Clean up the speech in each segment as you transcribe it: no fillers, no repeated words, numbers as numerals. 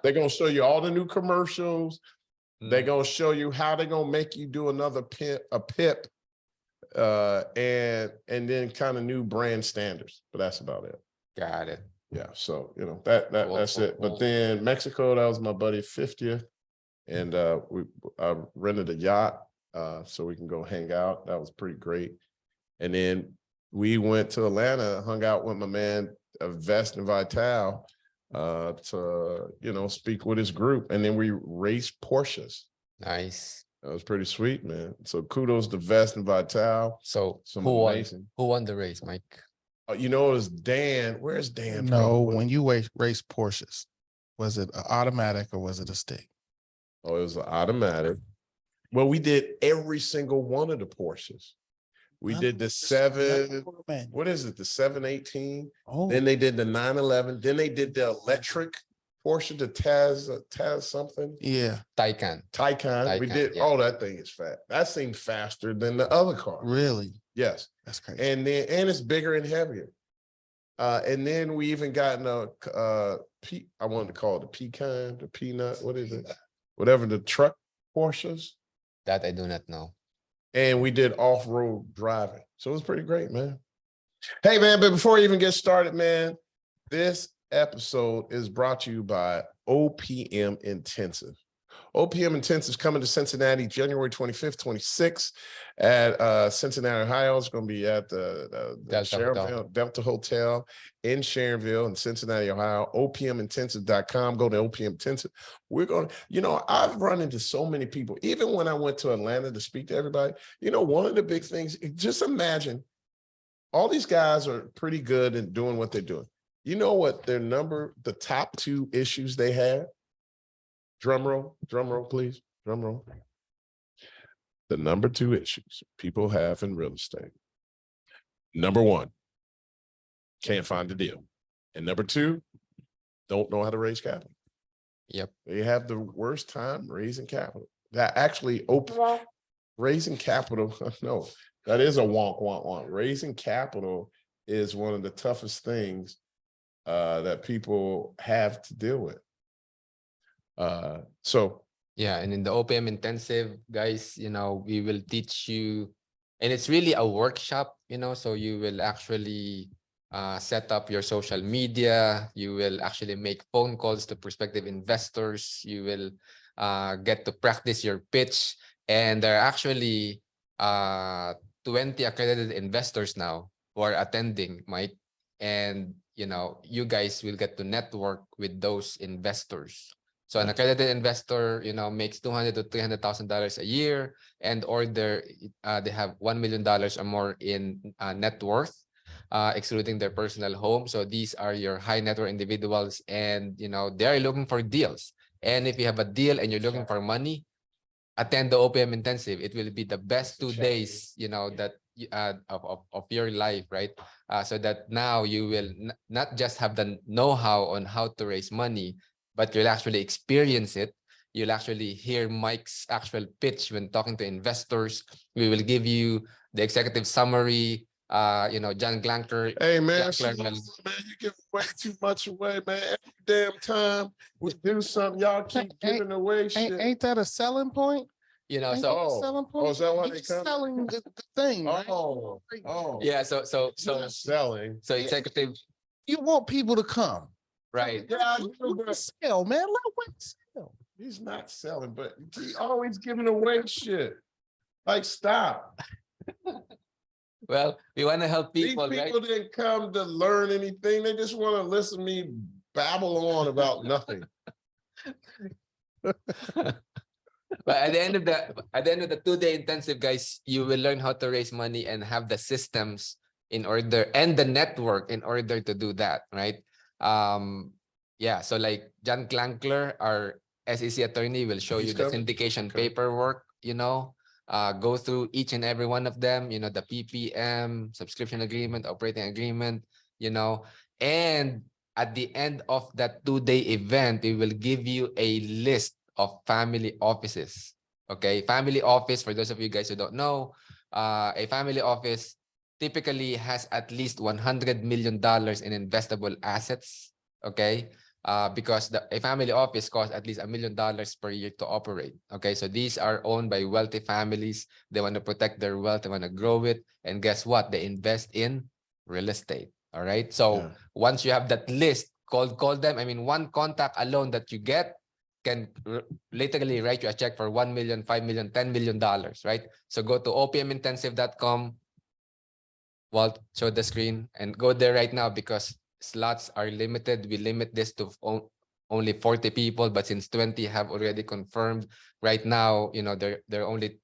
They're gonna show you all the new commercials. They're gonna show you how they're gonna make you do another PIP, and then kind of new brand standards. But that's about it. Got it. Yeah, so that's it. But then Mexico, that was my buddy's 50th, and I rented a yacht so we can go hang out. That was pretty great. And then we went to Atlanta, hung out with my man Vest and Vital to speak with his group, and then we raced Porsches. Nice. That was pretty sweet, man. So kudos to Vest and Vital. So who won the race, Mike? It was Dan. Where's Dan? No, when you race Porsches, was it an automatic or was it a stick? Oh, it was an automatic. Well, we did every single one of the Porsches. We did the 718. Oh, Then they did the 911. Then they did the electric Porsche, the Taz something. yeah. Taycan. We did. Yeah. Oh, that thing is fat. That seemed faster than the other car. Really? Yes. That's crazy. And it's bigger and heavier. And then we even gotten I wanted to call it the pecan, the peanut. What is it? Whatever the truck Porsches. That I do not know. And we did off-road driving. So it was pretty great, man. Hey, man, but before we even get started, man, this episode is brought to you by OPM Intensive. OPM Intensive is coming to Cincinnati January 25th, 26th at Cincinnati, Ohio. It's going to be at the Delta Hotel in Sharonville in Cincinnati, Ohio. OPMintensive.com. Go to OPM Intensive. We're going to, I've run into so many people, even when I went to Atlanta to speak to everybody, one of the big things, just imagine all these guys are pretty good in doing what they're doing. You know what the top two issues they have? Drum roll, please. Drum roll. The number two issues people have in real estate. Number one, can't find a deal. And number two, don't know how to raise capital. Yep. They have the worst time raising capital. That actually raising capital, no, that is a wonk. Raising capital is one of the toughest things that people have to deal with. Yeah, and in the OPM Intensive, guys, we will teach you, and it's really a workshop, so you will actually set up your social media. You will actually make phone calls to prospective investors. You will get to practice your pitch. And there are actually 20 accredited investors now who are attending, Mike. And, you guys will get to network with those investors. So an accredited investor, makes $200,000 to $300,000 a year, or they have $1 million or more in net worth, excluding their personal home. So these are your high net worth individuals, and they are looking for deals. And if you have a deal and you're looking for money, attend the OPM Intensive. It will be the best 2 days, that of your life, right? So that now you will not just have the know-how on how to raise money, but you'll actually experience it. You'll actually hear Mike's actual pitch when talking to investors. We will give you the executive summary. John Glankler. Hey, man, you give way too much away, man. Every damn time we do something, y'all keep giving away shit. Ain't that a selling point? Selling point. Is that why they come? Selling the thing, right? Yeah. So selling. So executive. You want people to come. Right. Yeah, sell, man. Let Wayne sell. He's not selling, but he's always giving away shit. Like, stop. Well, we want to help people. These people didn't come to learn anything. They just want to listen to me babble on about nothing. But at the end of the 2-day intensive, guys, you will learn how to raise money and have the systems in order and the network in order to do that, right? So like John Glankler, our SEC attorney, will show you the syndication paperwork, go through each and every one of them, the PPM, subscription agreement, operating agreement, and at the end of that 2-day event, we will give you a list of family offices. Okay, family office, for those of you guys who don't know, a family office typically has at least $100 million in investable assets. Okay, because a family office costs at least $1 million per year to operate. Okay, so these are owned by wealthy families. They want to protect their wealth. They want to grow it. And guess what? They invest in real estate. All right. So Yeah. once you have that list, call them. I mean, one contact alone that you get can literally write you a check for 1 million, 5 million, $10 million, right? So go to opmintensive.com. Walt, show the screen and go there right now because slots are limited. We limit this to only 40 people, but since 20 have already confirmed right now, you know, there are only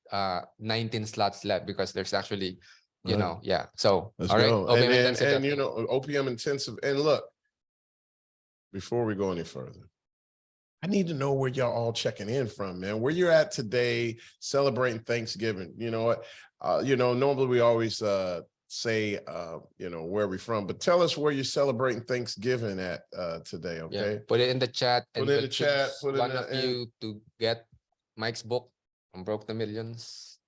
19 slots left because there's actually, you Right. know, yeah. So, Let's all right. go. OPM And Intensive. you know, OPM intensive. And look, before we go any further, I need to know where y'all all checking in from, man. Where you're at today, celebrating Thanksgiving. You know what? Normally we always say where we from, but tell us where you're celebrating Thanksgiving at today. Okay. Yeah, put it in the chat. Put And it in we'll the chat, choose put it one in of the- you to get Mike's book on Broke the Millions.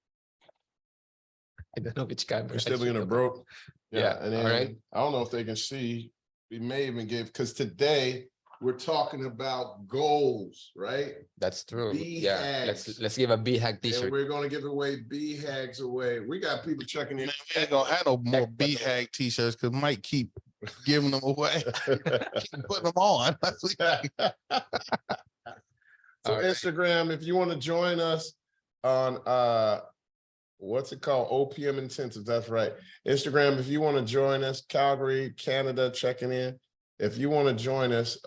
I don't know which camera. We're I still should gonna have- broke. Yeah, And all then, right. I don't know if they can see. We may even give because today we're talking about goals, right? That's true. Yeah, BHAGs. let's give a BHAG And t-shirt. we're gonna give away BHAGs away. We got people checking in. Man, we ain't gonna have no more Check button. BHAG t-shirts because Mike keep giving them away, keep putting them on. So All right. Instagram, if you want to join us on what's it called? OPM Intensive. That's right. Instagram, if you want to join us, Calgary, Canada, checking in. If you want to join us,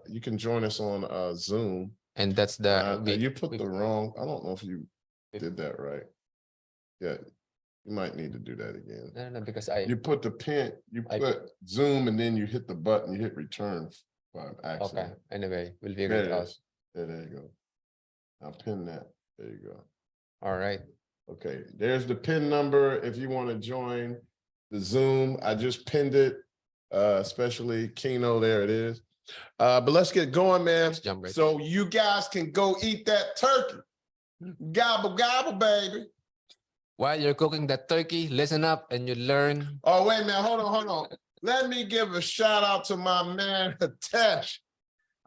you can join us on Zoom. And that's the You put the wrong, I don't know if you did that right. Yeah, you might need to do that again. no, because You put the pin, you I put Zoom and then you hit the button, you hit return by okay. accident. Anyway, we'll figure There it it out. is. There you go. I'll pin that. There you go. All right. Okay, there's the pin number if you want to join the Zoom. I just pinned it, especially Keno, there it is. But let's get going, man. Let's jump right So you guys can go eat that turkey. Gobble, gobble, baby. While you're cooking that turkey, listen up and you learn. Oh, wait a minute. Hold on. Let me give a shout out to my man, Hitesh.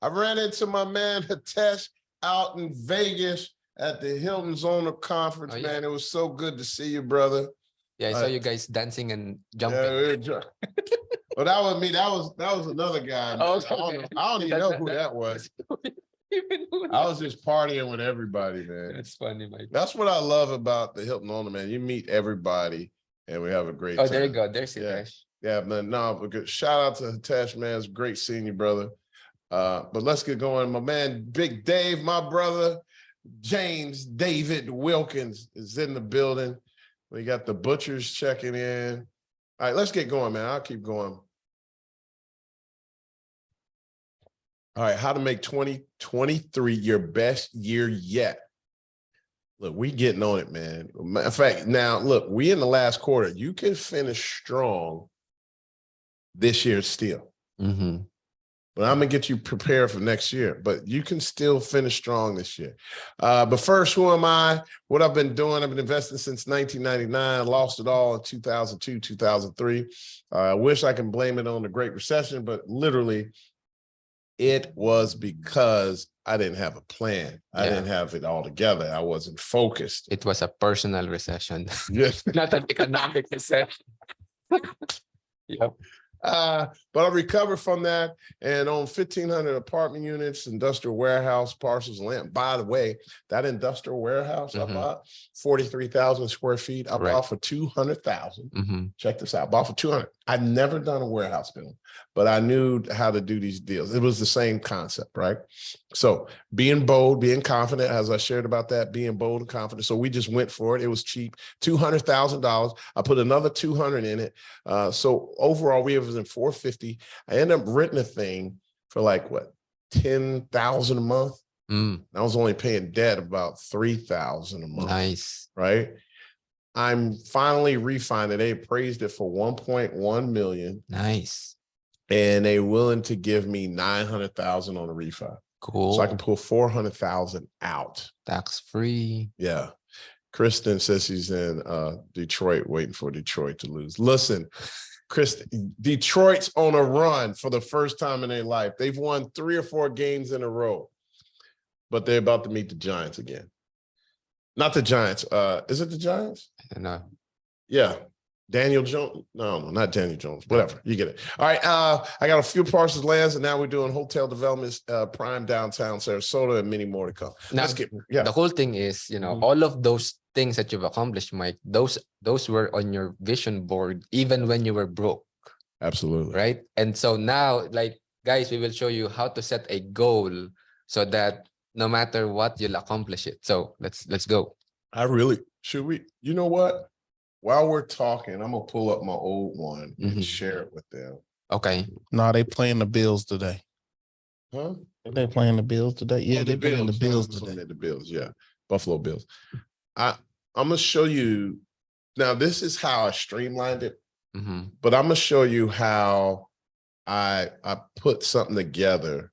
I ran into my man, Hitesh, out in Vegas at the Hilton Zona Conference, Oh, yeah. man. It was so good to see you, brother. Yeah, I saw you guys dancing and jumping. Yeah, well, that was me. That was another guy. Oh, I don't even know who that was. I was just partying with everybody, man. That's funny, Mike. That's what I love about the Hilton Owner, man. You meet everybody and we have a great Oh, time. there you go. There's Yeah. Hitesh. Yeah, man. No, because shout out to Hitesh, man. It's great seeing you, brother. But let's get going. My man, Big Dave, my brother, James David Wilkins is in the building. We got the butchers checking in. All right, let's get going, man. I'll keep going. All right, how to make 2023 your best year yet. Look, we getting on it, man. Matter of fact, now look, we in the last quarter. You can finish strong this year still. Mm-hmm. But I'm gonna get you prepared for next year. But you can still finish strong this year. But first, who am I? What I've been doing? I've been investing since 1999. Lost it all in 2002, 2003. I wish I can blame it on the Great Recession, but literally, it was because I didn't have a plan. I Yeah. didn't have it all together. I wasn't focused. It was a personal recession, Yes. not an economic recession. Yep. But I recovered from that and on 1,500 apartment units, industrial warehouse, parcels, land. By the way, that industrial warehouse I Mhm. bought, 43,000 square feet. I Right. bought for 200,000. Mm-hmm. Check this out. Bought for 200. I'd never done a warehouse building, but I knew how to do these deals. It was the same concept, right? So being bold, being confident, as I shared about that, being bold and confident. So we just went for it. It was cheap, $200,000. I put another 200 in it. So overall, we was in 450. I ended up renting a thing for like what, 10,000 a month. Mm, I was only paying debt about 3,000 a month. nice. Right? I'm finally refining. They appraised it for 1.1 million, Nice. and they willing to give me 900,000 on a refi, Cool. so I can pull 400,000 out. Tax free. Yeah. Kristen says she's in Detroit, waiting for Detroit to lose. Listen, Chris, Detroit's on a run for the first time in their life. They've won 3 or 4 games in a row, but they're about to meet the Giants again. Not the Giants. Is it the Giants? You know, Yeah. Daniel Jones. No, not Daniel Jones. Whatever. You get it. All right. I got a few parcels lands, and now we're doing hotel developments, prime downtown Sarasota, and many more to come. now, Let's get the whole thing is, you know, Mhm. all of those things that you've accomplished, Mike, those were on your vision board even when you were broke, Absolutely. right? And so now, like, guys, we will show you how to set a goal so that no matter what, you'll accomplish it. So let's go. Should we, you know what? While we're talking, I'm gonna pull up my old one and Mhm. share it with them. Okay. No, they playing the Bills today. Huh? They playing the Bills today. Yeah, Oh, they playing the Bills I'm looking today. at the Bills, yeah. Buffalo Bills. I'm gonna show you now. This is how I streamlined it, Mhm. but I'm gonna show you how I put something together,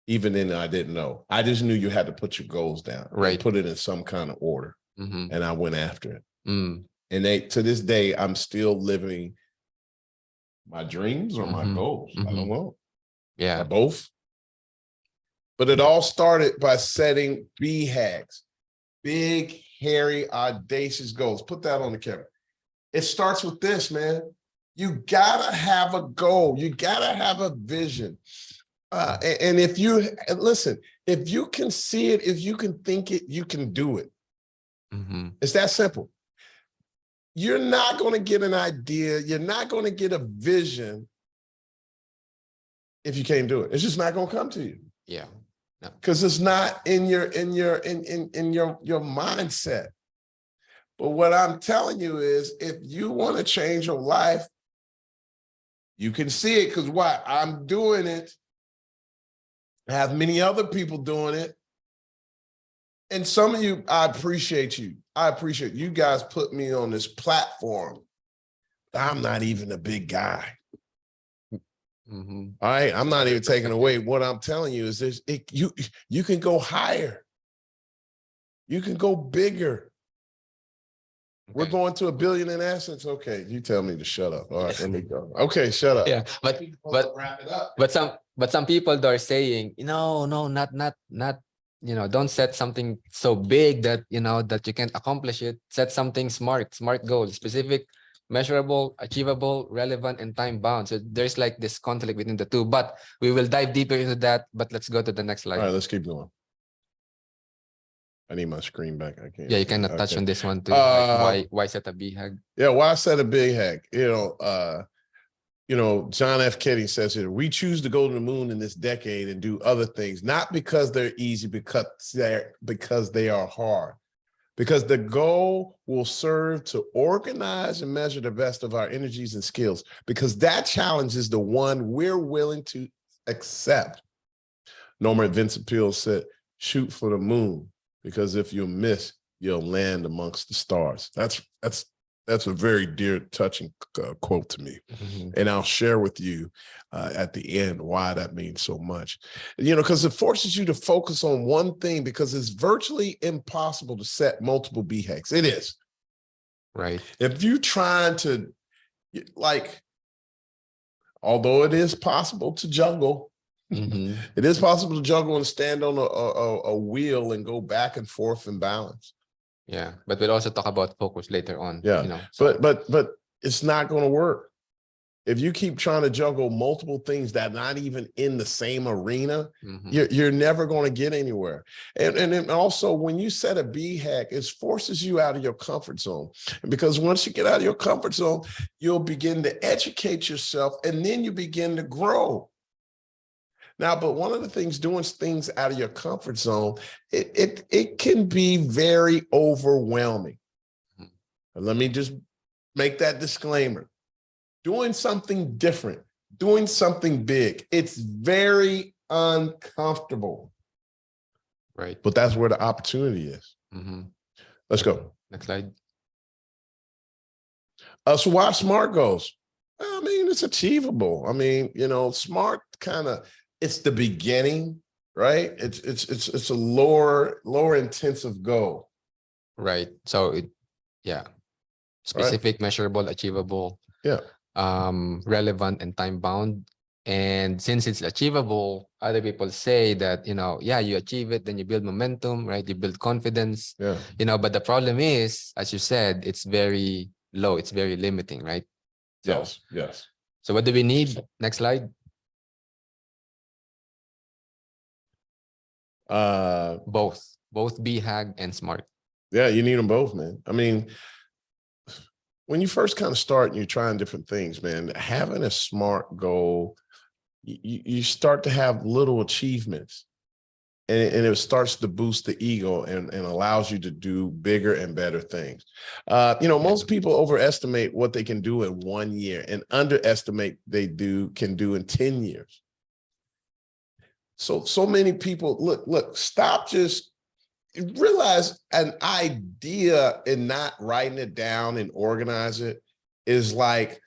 even then I didn't know. I just knew you had to put your goals down, and Right. put it in some kind of order, Mhm. and I went after it. Mm. And to this day, I'm still living my dreams or my Mhm. goals. I don't Mhm. know, or Yeah. both. But it all started by setting BHAGs, big, hairy, audacious goals. Put that on the camera. It starts with this, man. You gotta have a goal. You gotta have a vision. And if you listen, if you can see it, if you can think it, you can do it. Mhm. It's that simple. You're not going to get an idea. You're not going to get a vision if you can't do it. It's just not going to come to you Yeah. because it's not in your mindset. But what I'm telling you is, if you want to change your life, you can see it because why? I'm doing it. I have many other people doing it. And some of you, I appreciate you. I appreciate you guys put me on this platform. I'm not even a big guy. Mhm. All right. I'm not even taking away. What I'm telling you is this: you can go higher. You can go bigger. We're Okay. going to $1 billion in assets. Okay, you tell me to shut up. All right, let me go. Okay, shut up. Yeah, but wrap it up. some people are saying, no, not, you know, don't set something so big that, you know, that you can't accomplish it. Set something smart goals, specific, measurable, achievable, relevant, and time bound. So there's like this conflict between the two, but we will dive deeper into that. But let's go to the next All slide. right, let's keep going. I need my screen back. I can't. Yeah, you cannot touch Okay. on this one too. Like why set a BHAG? Yeah, why set a big hack? You know, John F. Kennedy says here, we choose to go to the moon in this decade and do other things, not because they're easy, because they are hard. Because the goal will serve to organize and measure the best of our energies and skills, because that challenge is the one we're willing to accept. Norman Vincent Peale said, shoot for the moon, because if you miss, you'll land amongst the stars. That's a very dear, touching quote to me. Mhm. And I'll share with you at the end why that means so much. You know, because it forces you to focus on one thing, because it's virtually impossible to set multiple BHAGs. It is. Right. If you're trying to, like, although it is possible to juggle, Mhm. it is possible to juggle and stand on a wheel and go back and forth and balance. Yeah, but we'll also talk about focus later on. Yeah, you know, so. but it's not going to work. If you keep trying to juggle multiple things that are not even in the same arena, Mhm. you're never going to get anywhere. And then also, when you set a BHAG, it forces you out of your comfort zone. And because once you get out of your comfort zone, you'll begin to educate yourself, and then you begin to grow. Now, but one of the things, doing things out of your comfort zone, it can be very overwhelming. Mhm. And let me just make that disclaimer. Doing something different, doing something big, it's very uncomfortable. Right. But that's where the opportunity is. Mhm. Let's go. Next slide. So why SMART goals? I mean, it's achievable. I mean, you know, SMART kind of, it's the beginning, right? It's a lower intensive goal. Right. So yeah, specific, measurable, achievable. Yeah. relevant and time bound. And since it's achievable, other people say that, yeah, you achieve it, then you build momentum, right? You build confidence, Yeah. but the problem is, as you said, it's very low, it's very limiting, right? So, Yes. Yes. so what do we need? Next slide. Both BHAG and SMART. Yeah, you need them both, man. I mean, when you first kind of start and you're trying different things, man, having a SMART goal, you start to have little achievements, and it starts to boost the ego and allows you to do bigger and better things. Most people overestimate what they can do in 1 year and underestimate can do in 10 years. So many people look, stop, just realize an idea and not writing it down and organize it is like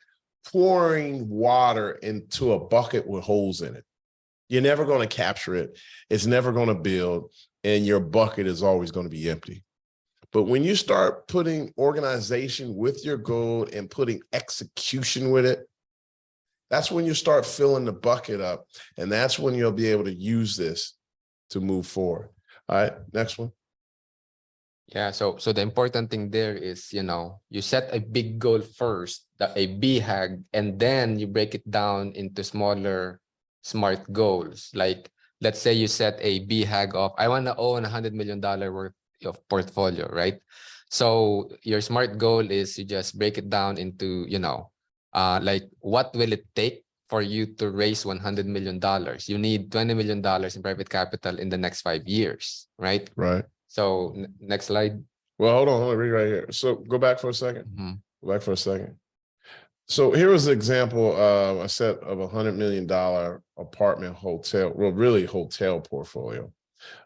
pouring water into a bucket with holes in it. You're never going to capture it. It's never going to build, and your bucket is always going to be empty. But when you start putting organization with your goal and putting execution with it, that's when you start filling the bucket up. And that's when you'll be able to use this to move forward. All right, next one. Yeah, so the important thing there is, you set a big goal first, a BHAG, and then you break it down into smaller SMART goals. Like, let's say you set a BHAG of, I want to own $100 million worth of portfolio, right? So your SMART goal is you just break it down into, like, what will it take for you to raise $100 million? You need $20 million in private capital in the next 5 years, right? Right. So next slide. Well, hold on, let me read right here. So go back for a second. Mm-hmm. Go back for a second. So here was an example of a set of $100 million apartment hotel, well, really hotel portfolio.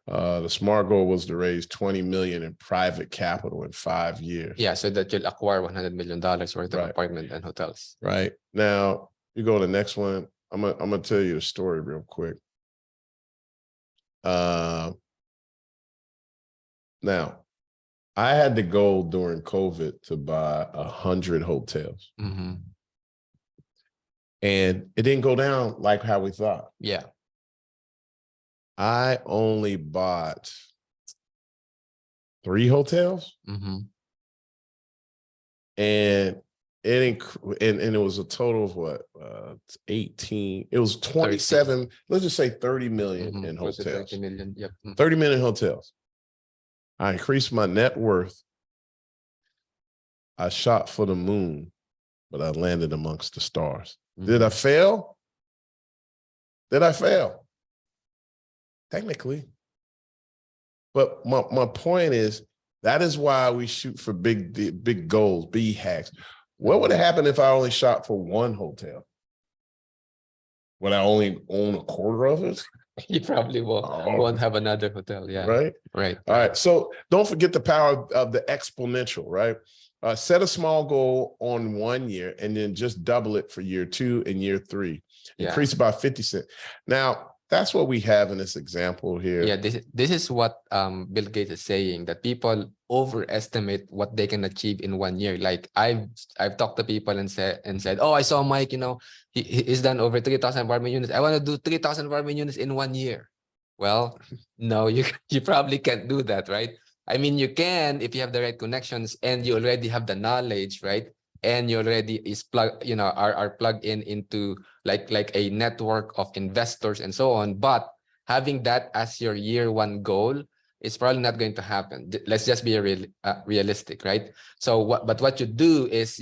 The SMART goal was to raise 20 million in private capital in 5 years. Yeah, so that you'll acquire $100 million worth of Right. apartment and hotels. Right. Now, you go to the next one. I'm gonna tell you a story real quick. Now, I had the goal during COVID to buy 100 hotels. Mm-hmm. And it didn't go down like how we thought. Yeah. I only bought 3 hotels. Mm-hmm. And and it was a total of what? 18. It was 27, 30. Let's just say 30 million Mm-hmm. in Close to hotels. 30 million. Yep. 30 million hotels. I increased my net worth. I shot for the moon, but I landed amongst the stars. Mm-hmm. Did I fail? Did I fail? Technically. But my point is, that is why we shoot for big goals, BHAGs. What would have happened if I only shot for 1 hotel? Would I only own a quarter of it? You probably won't have another hotel. Yeah. Right? Right. All right. So don't forget the power of the exponential, right? Set a small goal on 1 year and then just double it for year 2 and year 3. Yeah. Increase by 50 cents. Now, that's what we have in this example here. Yeah, this is what Bill Gates is saying, that people overestimate what they can achieve in 1 year. Like I've talked to people and said, oh, I saw Mike, he's done over 3,000 apartment units. I want to do 3,000 apartment units in 1 year. Well, no, you probably can't do that, right? I mean, you can if you have the right connections and you already have the knowledge, right? And you already are plugged into like a network of investors and so on. But having that as your year 1 goal is probably not going to happen. Let's just be realistic, right? So what you do is,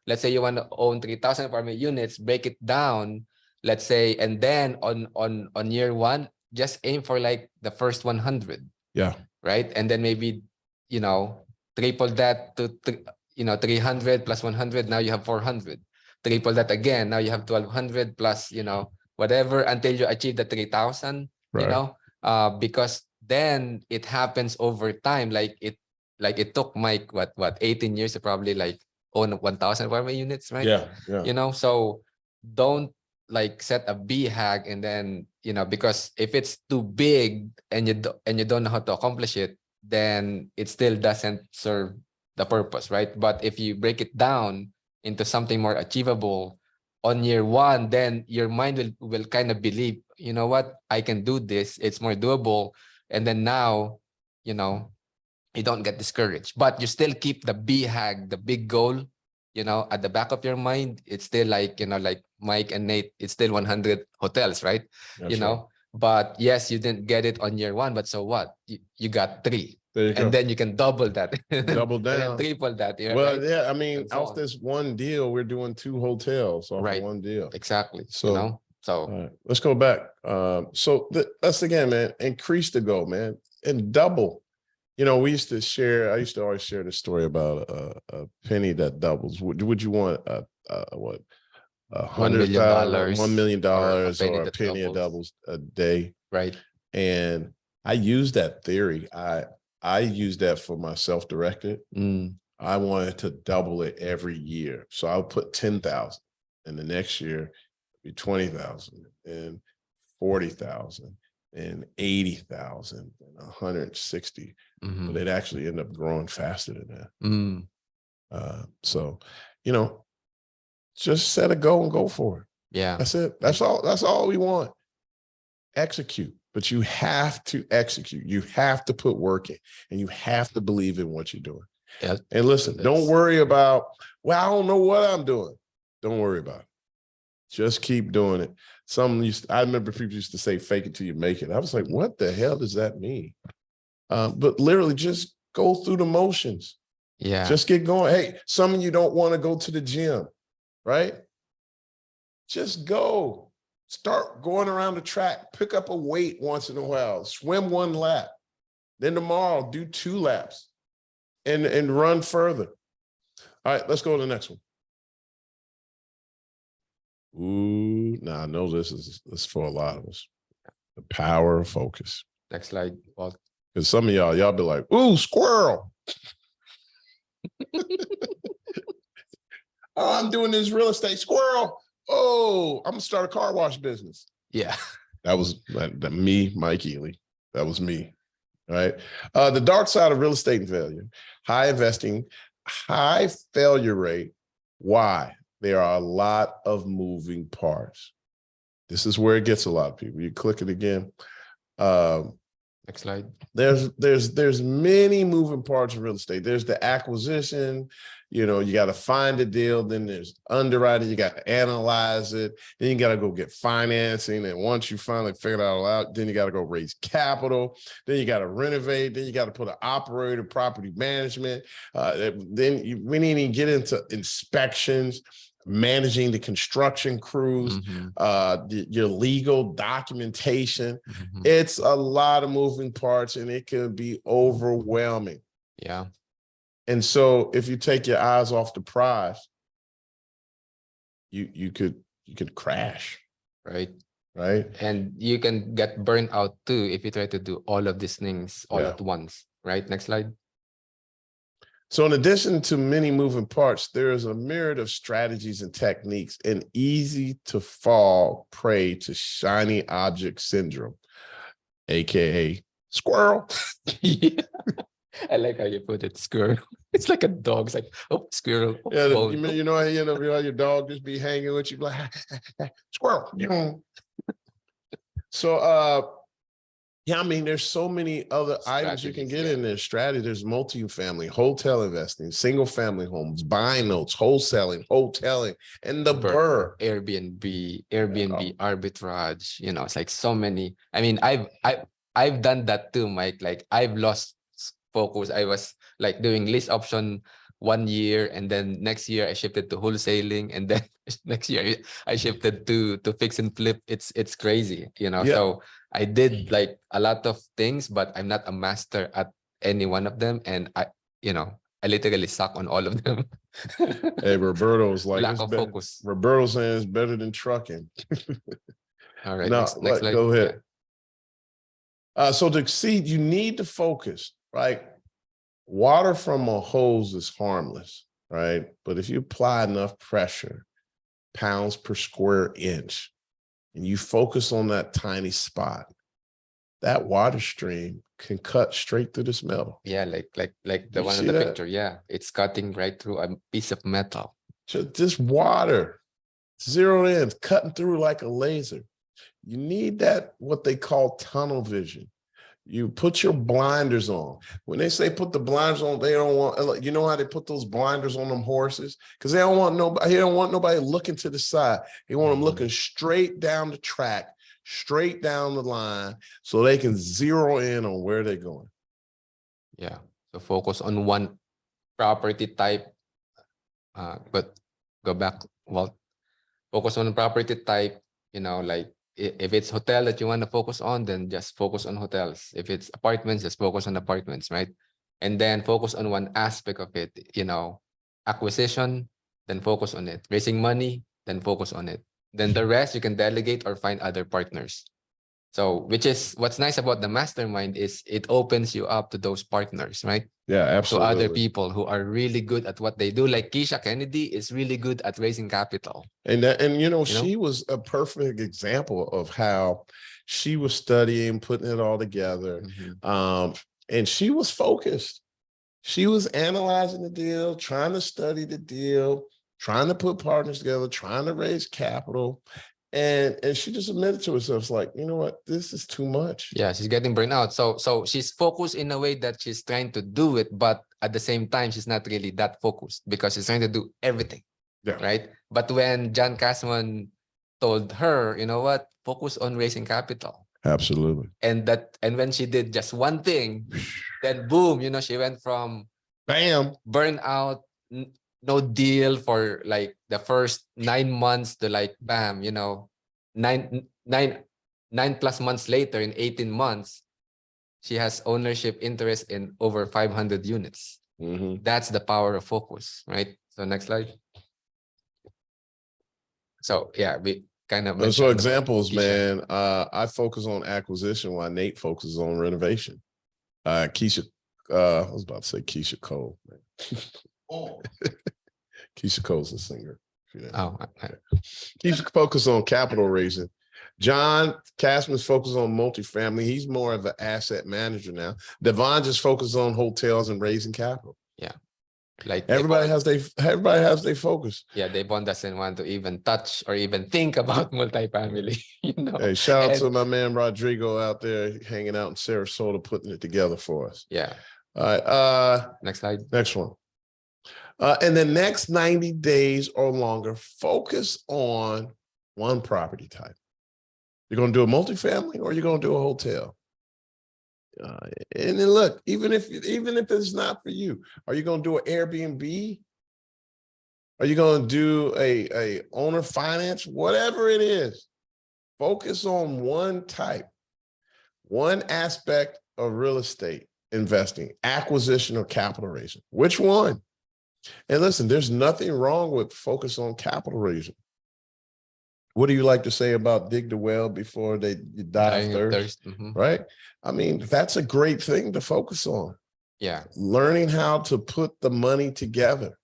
let's say you want to own 3,000 apartment units, break it down, let's say, and then on year 1, just aim for like the first 100. Yeah. Right. And then maybe, triple that to 300 plus 100. Now you have 400. Triple that again. Now you have 1,200 plus, whatever, until you achieve the 3,000, Right. because then it happens over time. Like it took Mike, what 18 years to probably like own 1,000 apartment units, right? Yeah. Yeah. So don't like set a BHAG and then, because if it's too big and you don't know how to accomplish it, then it still doesn't serve the purpose, right? But if you break it down into something more achievable, on year one, then your mind will kind of believe, you know what, I can do this. It's more doable. And then now, you know, you don't get discouraged, but you still keep the BHAG, the big goal, you know, at the back of your mind. It's still like, you know, like Mike and Nate, it's still 100 hotels, right? That's You know, but yes, you didn't get it on year one, but so what? You got 3. There you And go. then you can double that. Double And then down. triple that. Yeah, Well, right? yeah, I mean, And so off on. this one deal, we're doing 2 hotels off Right. of one deal. Exactly. So, you know, so All right, let's go back. So that's again, man, increase the goal, man, and double. You know, I used to always share this story about a penny that doubles. Would you want what, $1 million, $100,000, $1 million, or or a that penny that doubles a day? right. And I use that theory. I use that for my self-directed. Mm, I wanted to double it every year. So I'll put 10,000, and the next year be 20,000 and 40,000 and 80,000 and 160. mhm, But it actually ended up growing faster than that. mm, So, you know, just set a goal and go for it. yeah. That's it. That's all we want. Execute, but you have to execute. You have to put work in, and you have to believe in what you're doing. Yeah. And listen, don't That's- worry about, well, I don't know what I'm doing. Don't worry about it. Just keep doing it. I remember people used to say, fake it till you make it. I was like, what the hell does that mean? But literally just go through the motions. Yeah. Just get going. Hey, some of you don't want to go to the gym, right? Just go. Start going around the track. Pick up a weight once in a while. Swim 1 lap. Then tomorrow, do 2 laps and run further. All right, let's go to the next one. Ooh, now I know this is for a lot of us. The power of focus. Next slide. Well, Because some of y'all be like, ooh, squirrel. Oh, I'm doing this real estate, squirrel. Oh, I'm gonna start a car wash business. yeah. That was me, Mike Ely. That was me. Right. The dark side of real estate and failure: high investing, high failure rate. Why? There are a lot of moving parts. This is where it gets a lot of people. You click it again. Next slide. There's many moving parts of real estate. There's the acquisition, you know, you got to find a deal. Then there's underwriting, you got to analyze it. Then you got to go get financing. And once you finally figure it all out, then you got to go raise capital. Then you got to renovate. Then you got to put an operator, property management. We need to get into inspections, managing the construction crews, Mhm, your legal documentation. mhm. It's a lot of moving parts, and it can be overwhelming. Yeah. And so if you take your eyes off the prize, you could crash, Right. right? And you can get burnt out too if you try to do all of these things all Yeah. at once. Right. Next slide. So in addition to many moving parts, there is a myriad of strategies and techniques, and easy to fall prey to shiny object syndrome, AKA squirrel. Yeah. I like how you put it, squirrel. It's like a dog. It's like, oh, squirrel. Oh, Yeah, bone. you know, your dog just be hanging with you, like squirrel. So yeah, I mean, there's so many other items you can Strategies, get yeah. in there. Strategy, there's multi-family, hotel investing, single family homes, buying notes, wholesaling, hoteling, and the burr. Airbnb arbitrage, you know, it's like so many. I mean, I've done that too, Mike. Like I've lost focus. I was like doing lease option 1 year, and then next year I shifted to wholesaling, and then next year I shifted to fix and flip. It's crazy, you know. Yeah. So I did like a lot of things, but I'm not a master at any one of them, and I literally suck on all of them. Hey, Roberto's like, Lack it's of better. focus. Roberto saying it's better than trucking. All right, No, next slide. go Yeah. ahead. So to succeed, you need to focus, right? Water from a hose is harmless, right? But if you apply enough pressure, pounds per square inch, and you focus on that tiny spot, that water stream can cut straight through this metal. Yeah, like the You one in see the that? picture. Yeah, it's cutting right through a piece of metal. Just water. zero in, cutting through like a laser. You need that, what they call tunnel vision. You put your blinders on. When they say put the blinders on, they don't want, you know how they put those blinders on them horses? Because they don't want nobody, he don't want nobody looking to the side. They want them looking straight down the track, straight down the line, so they can zero in on where they're going. Yeah. So focus on one property type. But go back, well, focus on property type, you know, like if it's hotel that you want to focus on, then just focus on hotels. If it's apartments, just focus on apartments, right? And then focus on one aspect of it, you know, acquisition, then focus on it. Raising money, then focus on it. Then the rest you can delegate or find other partners. So, which is what's nice about the mastermind is it opens you up to those partners, right? Yeah, To absolutely. other people who are really good at what they do. Like Keisha Kennedy is really good at raising capital. And that, and you know, know? she was a perfect example of how she was studying, putting it all together. And she was focused. She was analyzing the deal, trying to study the deal, trying to put partners together, trying to raise capital. And she just admitted to herself, it's like, you know what, this is too much. Yeah, she's getting burned out. So she's focused in a way that she's trying to do it, but at the same time, she's not really that focused because she's trying to do everything. Yeah. Right. But when John Casman told her, you know what, focus on raising capital. Absolutely. And when she did just one thing, then boom, you know, she went from bam, burnout, no deal for like the first 9 months to like bam, you know, 9+ months later, in 18 months, she has ownership interest in over 500 units. That's the power of focus, right? So next slide. So yeah, we kind of so examples, Keisha. man. I focus on acquisition while Nate focuses on renovation. Keisha, I was about to say Keisha Cole. Oh. Keisha Cole's a singer. Oh, Keisha focus on capital raising. John Casman's focused on multifamily. He's more of an asset manager now. Devon just focuses on hotels and raising capital. Yeah. Like everybody has their focus. Yeah, Devon doesn't want to even touch or even think about multifamily. You know. Hey, shout out to my man Rodrigo out there hanging out in Sarasota, putting it together for us. Yeah. All right. Next slide. Next one. In the next 90 days or longer, focus on one property type. You're going to do a multifamily or you're going to do a hotel. And then look, even if it's not for you, are you going to do an Airbnb? Are you going to do a owner finance? Whatever it is, focus on one type, one aspect of real estate investing, acquisition or capital raising. Which one? And listen, there's nothing wrong with focus on capital raising. What do you like to say about dig the well before they die of thirst? Right? I mean, that's a great thing to focus on. Yeah. Learning how to put the money together.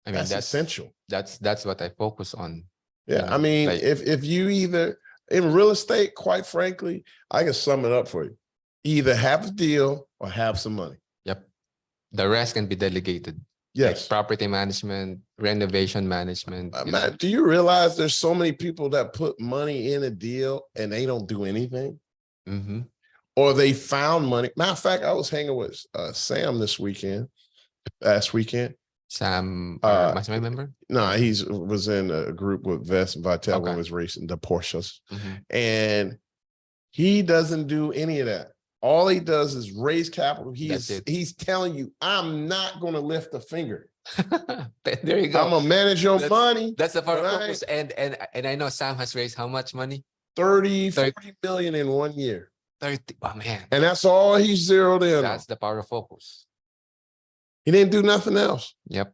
I mean, that's essential. That's what I focus on. Yeah. You know, I mean, like, if you either in real estate, quite frankly, I can sum it up for you. Either have a deal or have some money. Yep. The rest can be delegated. Yes. Like property management, renovation management. Man, do you realize there's so many people that put money in a deal and they don't do anything? Or they found money. Matter of fact, I was hanging with Sam last weekend. Sam, was my member? No, he was in a group with Vest and Vitale when was racing the Porsches. And he doesn't do any of that. All he does is raise capital. He's telling you, I'm not going to lift a finger. There you go. I'm gonna manage your money. That's the part of focus. And I know Sam has raised how much money? 40 million in 1 year. 30. Oh man. And that's all he's zeroed in. That's the power of focus. He didn't do nothing else. Yep.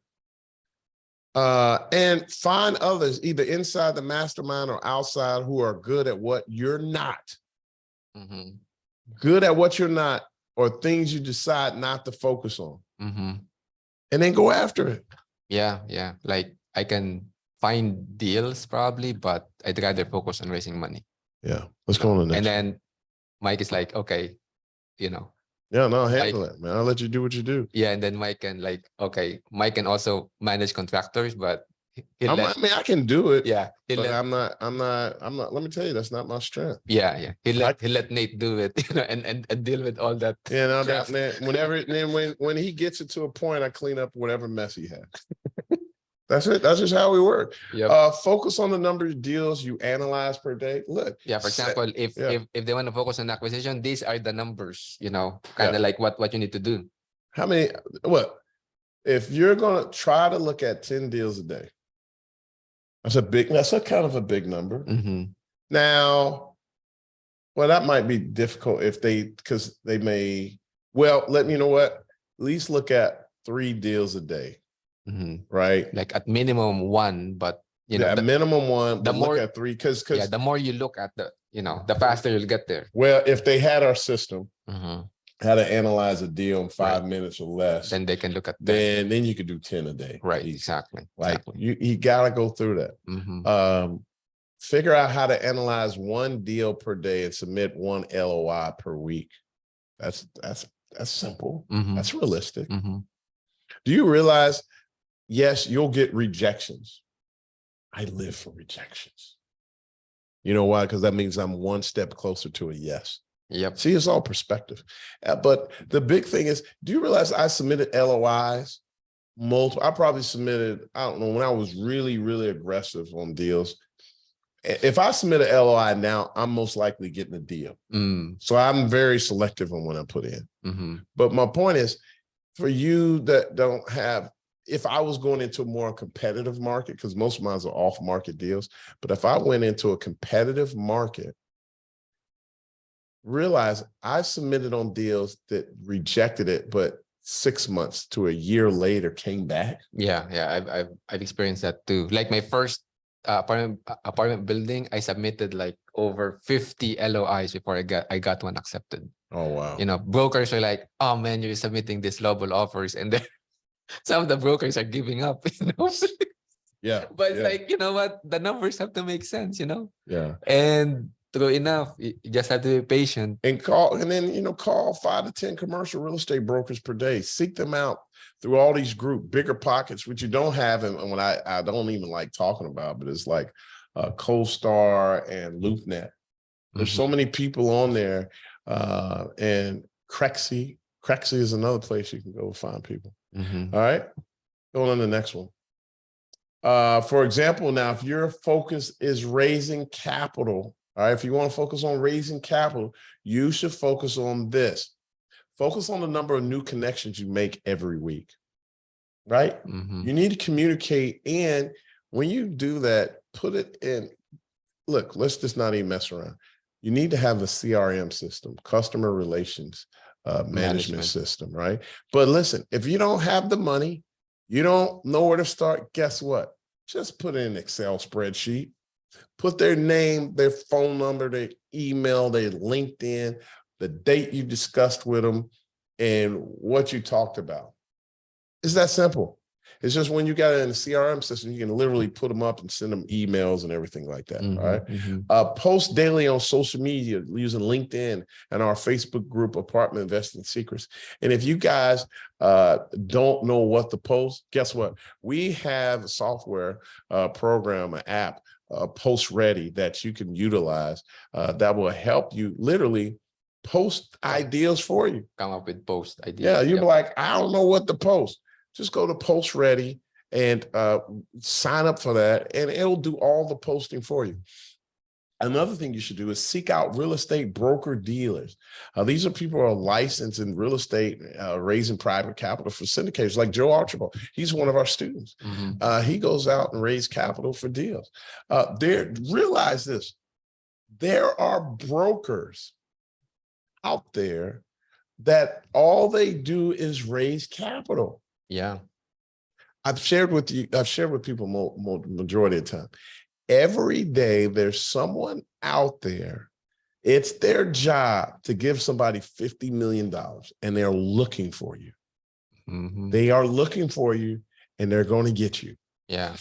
And find others either inside the mastermind or outside who are good at what you're not. Good at what you're not, or things you decide not to focus on. And then go after it. Yeah. Like I can find deals probably, but I'd rather focus on raising money. Yeah. Let's go on to the next. And then Mike is like, okay, you know. Yeah, no, handle it, man. I'll let you do what you do. Yeah, and then Mike can also manage contractors, but He'll I let, mean, I can do it, yeah, but I'm not. Let me tell you, that's not my strength. yeah. I- He'll let Nate do it, and deal with all that. You know, crap. when he gets it to a point, I clean up whatever mess he has. That's it. That's just how we work. Yep. Focus on the number of deals you analyze per day. Look, Yeah, for example, yeah. if they want to focus on acquisition, these are the numbers, kind Yeah. of like what you need to do. how many? What if you're gonna try to look at 10 deals a day? That's a kind of a big number. Mhm. Now, well, that might be difficult because they may. Well, let me know what. At least look at 3 deals a day, Mhm. right? Like at minimum one, but Yeah, the, minimum one, the but look more- at 3 because yeah, the more you look at the faster you'll get there. well, if they had our system, Mhm. how to analyze a deal in 5 minutes or less, Then they can look at that. then you could do 10 a day. Right, Easy. exactly. Like Exactly. you gotta go through that. Mhm. Figure out how to analyze 1 deal per day and submit 1 LOI per week. That's simple. Mhm. That's realistic. Mhm. Do you realize? Yes, you'll get rejections. I live for rejections. You know why? Because that means I'm 1 step closer to a yes. Yep. See, it's all perspective. But the big thing is, do you realize I submitted LOIs? Multiple. I probably submitted, I don't know, when I was really, really aggressive on deals. If I submit an LOI now, I'm most likely getting a deal. Mm. So I'm very selective on what I put in. Mhm. But my point is, for you that don't have, if I was going into a more competitive market, because most of mine are off-market deals, but if I went into a competitive market, realize I submitted on deals that rejected it, but 6 months to a year later came back. Yeah, I've experienced that too. Like my first apartment building, I submitted like over 50 LOIs before I got one accepted. Oh, wow. Brokers are like, "Oh man, you're submitting these lowball offers," and then some of the brokers are giving up. Yeah. But yeah, like, you know what? The numbers have to make sense. yeah. And true enough, you just have to be patient. And then, call 5 to 10 commercial real estate brokers per day. Seek them out through all these bigger pockets, which you don't have. And when I don't even like talking about, but it's like CoStar and LoopNet. There's Mhm. so many people on there. And Crexy is another place you can go find people. Mhm. All right. Going on to the next one. For example, now, if your focus is raising capital, all right, if you want to focus on raising capital, you should focus on this. Focus on the number of new connections you make every week, right? Mhm. You need to communicate. And when you do that, put it in. Look, let's just not even mess around. You need to have a CRM system, customer relations management system, right? But listen, if you don't have the money, you don't know where to start, guess what? Just put in an Excel spreadsheet, put their name, their phone number, their email, their LinkedIn, the date you discussed with them, and what you talked about. It's that simple. It's just when you got it in the CRM system, you can literally put them up and send them emails and everything like that. Mhm. All right. Mhm. Post daily on social media using LinkedIn and our Facebook group, Apartment Investing Secrets. And if you guys don't know what to post, guess what? We have a software program, an app, Post Ready, that you can utilize that will help you literally post ideas for you. Come up with post ideas. Yeah, you'll Yep. be like, I don't know what to post. Just go to Post Ready and sign up for that, and it'll do all the posting for you. Another thing you should do is seek out real estate broker dealers. These are people who are licensed in real estate, raising private capital for syndicators, like Joe Archibald. He's one of our students. Mhm. He goes out and raises capital for deals. Realize this, there are brokers out there that all they do is raise capital. Yeah. I've shared with people majority of the time. Every day there's someone out there, it's their job to give somebody $50 million, and they're looking for you. Mhm. They are looking for you, and they're going to get you. Yeah.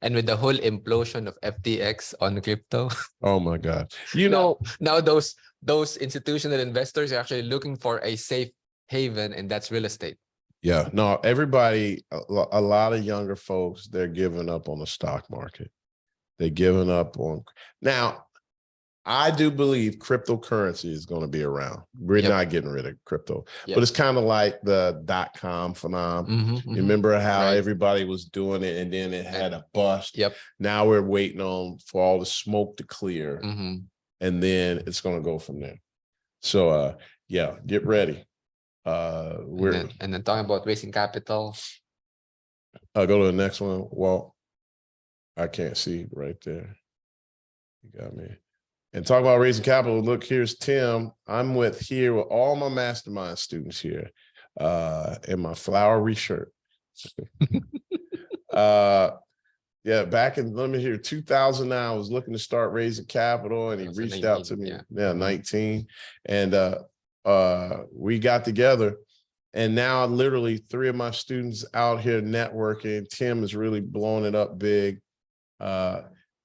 And with the whole implosion of FTX on crypto, Oh my God. now those institutional investors are actually looking for a safe haven, and that's real estate. Yeah, no, everybody, a lot of younger folks, they're giving up on the stock market. They're giving up on now. I do believe cryptocurrency is going to be around. We're Yep. not getting rid of crypto, Yep. but it's kind of like the .com phenomenon. Mhm, You mhm. remember how Right. everybody was doing it and then it had a bust. Yep. Now we're waiting on for all the smoke to clear, Mhm. and then it's going to go from there. So yeah, get ready. We're And then talking about raising capital. I'll go to the next one. Well, I can't see right there. You got me. And talk about raising capital. Look, here's Tim. I'm with all my mastermind students here in my flowery shirt. Yeah, back in, let me hear, 2009, I was looking to start raising capital and he reached out to 2019, me. yeah. Yeah, 19. And we got together. And now literally 3 of my students out here networking. Tim is really blowing it up big.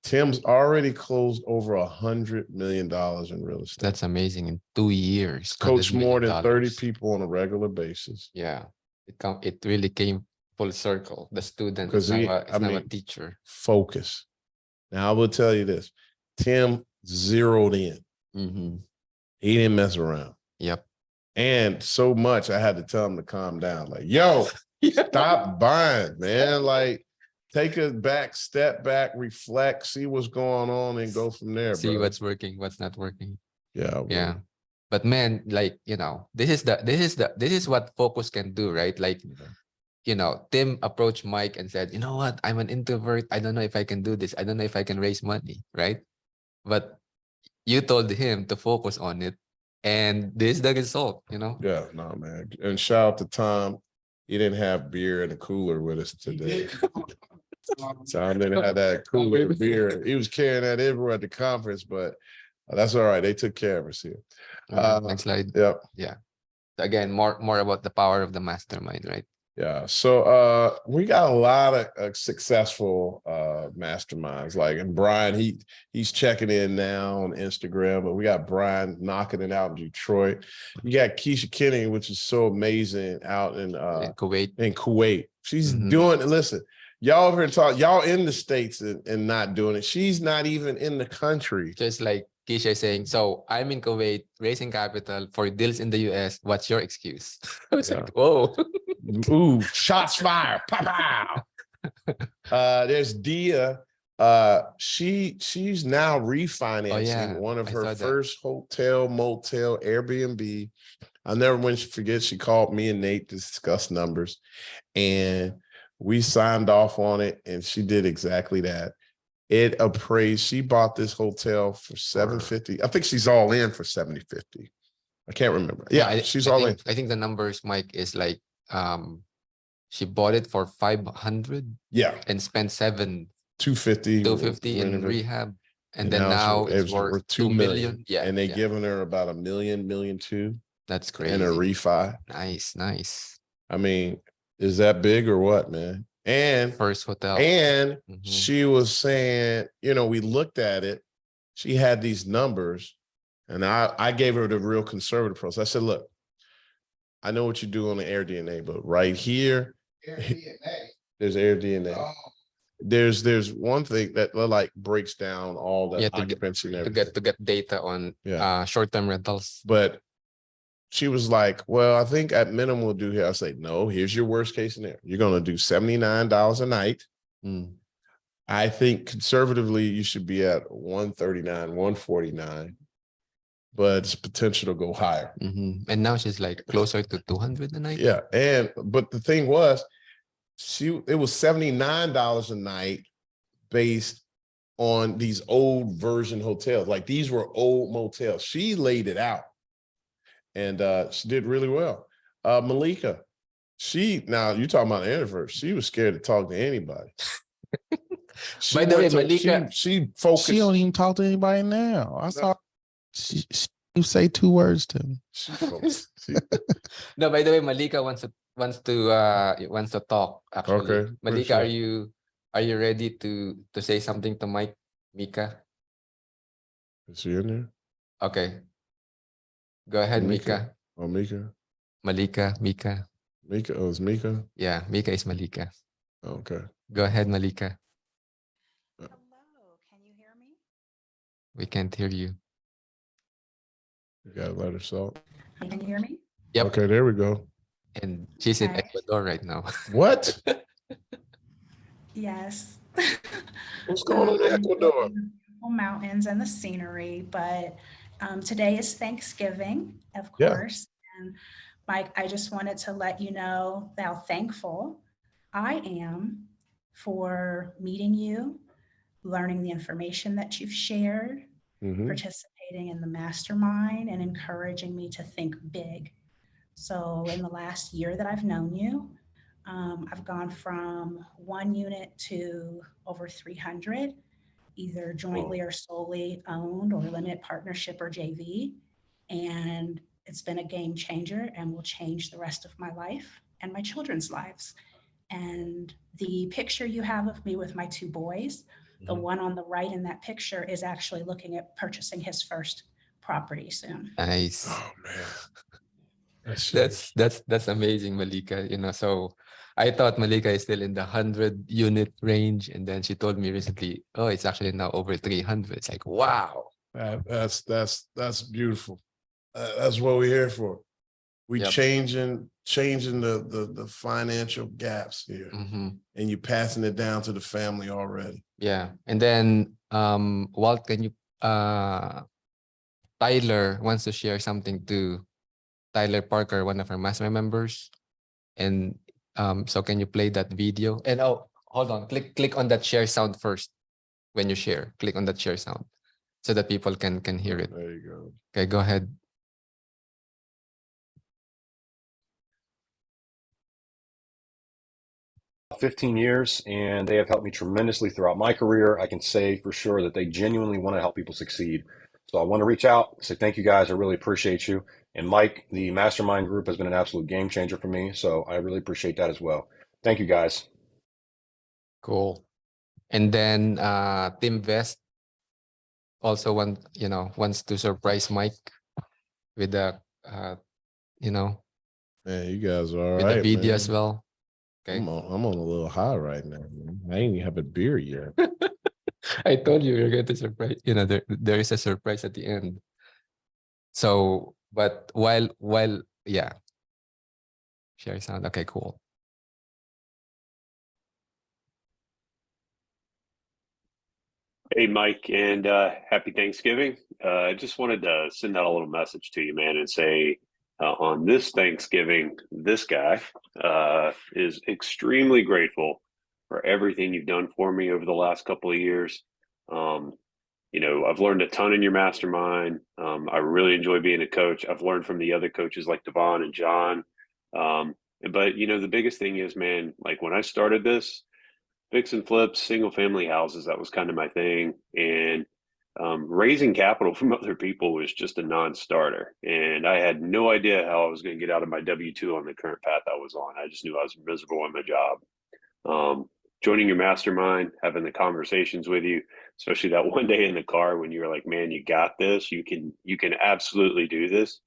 Tim's already closed over $100 million in real estate. That's amazing. In 2 years, Coach $100 more million. than 30 people on a regular basis. Yeah, it really came full circle. The student Because is now a teacher. Focus. Now I will tell you this: Tim zeroed in. Mm-hmm. He didn't mess around. Yep. And so much I had to tell him to calm down. Like, yo, stop buying, man. Like, take a step back, reflect, see what's going on, and go from there. See bro. what's working, what's not working. Yeah. Yeah. But man, like, this is what focus can do, right? Like, Tim approached Mike and said, you know what? I'm an introvert. I don't know if I can do this. I don't know if I can raise money, right? But you told him to focus on it. And this is the result, Yeah, no, man. And shout out to Tom. He didn't have beer in the cooler with us today. Tom didn't have that cooler beer. He was carrying that everywhere at the conference, but that's all right. They took care of us here. Next slide. Yep. Yeah. Again, more about the power of the mastermind, right? Yeah. So we got a lot of successful masterminds. Like, and Brian, he's checking in now on Instagram, but we got Brian knocking it out in Detroit. You got Keisha Kinney, which is so amazing, out in Kuwait. In Kuwait. She's Mhm. doing it. Listen, y'all over here talk, y'all in the States and not doing it. She's not even in the country. Just like Keisha saying, so I'm in Kuwait raising capital for deals in the US. What's your excuse? I was like, whoa. Ooh, shots fired. Pow, pow. There's Dia. She's now refinancing one of her first hotel, motel, Airbnb. I'll never forget, she called me and Nate to discuss numbers. And we signed off on it, and she did exactly that. It appraised. She bought this hotel for $750. I think she's all in for $750. I can't remember. Yeah, she's all in. I think the numbers, Mike, is like she bought it for 500. Yeah, and spent 250 in rehab, and then now it's worth 2 million. Yeah, and they giving her about $1 million, $1.2 million. That's crazy. And a refi. Nice. I mean, is that big or what, man? And first hotel. And she was saying, we looked at it. She had these numbers, and I gave her the real conservative approach. I said, look, I know what you do on the AirDNA, but right here, there's AirDNA. Oh. There's one thing that like breaks down all the occupancy and everything. to get data on short-term rentals. But she was like, well, I think at minimum we'll do here. I say, no, here's your worst case scenario. You're going to do $79 a night. I think conservatively you should be at 139, 149, but it's potential to go higher. And now she's like closer to 200 a night. Yeah. But the thing was, it was $79 a night based on these old version hotels. Like, these were old motels. She laid it out. And she did really well. Malika, now you're talking about an introvert. She was scared to talk to anybody. By the way, Malika, she focused. She don't even talk to anybody now. I saw she say 2 words to me. No, by the way, Malika wants to talk. Actually, okay. Malika, are you ready to say something to Mika? Is she in there? Okay. Go ahead, Mika. Oh, Mika. Malika, Mika. Mika. Oh, it's Mika. Yeah, Mika is Malika. Okay. Go ahead, Malika. Hello, can you hear me? We can't hear you. You gotta let her talk. Can you hear me? Yep. Okay, there we go. And she's in Okay. Ecuador right now. What? Yes. What's going on in I'm Ecuador? enjoying the beautiful mountains and the scenery, but today is Thanksgiving, of Yeah. course. And Mike, I just wanted to let you know how thankful I am for meeting you, learning the information that you've shared, Mhm. participating in the mastermind, and encouraging me to think big. So, in the last year that I've known you, I've gone from 1 unit to over 300, either jointly or solely owned or limited partnership or JV. And it's been a game changer and will change the rest of my life and my children's lives. And the picture you have of me with my two boys, the Mhm. one on the right in that picture is actually looking at purchasing his first property soon. Nice. Oh man. That's That's amazing, Malika. So I thought Malika is still in the 100-unit range, and then she told me recently, oh, it's actually now over 300. It's like, wow. that's beautiful. That's what we're here for. We Yep. changing the financial gaps here, Mhm. and you passing it down to the family already. Yeah. And then Walt, can you Tyler wants to share something too. Tyler Parker, one of our mastermind members. And so can you play that video? And oh, hold on, click on that share sound first. When you share, click on that share sound so that people can hear it. There you go. Okay, go ahead. 15 years, and they have helped me tremendously throughout my career. I can say for sure that they genuinely want to help people succeed. So I want to reach out, say thank you guys. I really appreciate you. And Mike, the mastermind group has been an absolute game changer for me. So I really appreciate that as well. Thank you guys. Cool. And then Tim Vest also wants to surprise Mike with the Man, you guys are all with right, the video man. as well. Okay. I'm on a little high right now, man. I ain't even have a beer yet. I told you you're going to surprise. There is a surprise at the end. So, but while yeah, share sound. Okay, cool. Hey, Mike, and happy Thanksgiving. I just wanted to send out a little message to you, man, and say on this Thanksgiving, this guy is extremely grateful for everything you've done for me over the last couple of years. I've learned a ton in your mastermind. I really enjoy being a coach. I've learned from the other coaches like Devon and John. But the biggest thing is, man, like when I started this, fix and flips, single family houses, that was kind of my thing. And raising capital from other people was just a non-starter. And I had no idea how I was going to get out of my W-2 on the current path I was on. I just knew I was miserable in my job. Joining your mastermind, having the conversations with you, especially that one day in the car when you were like, man, you got this. You can absolutely do this.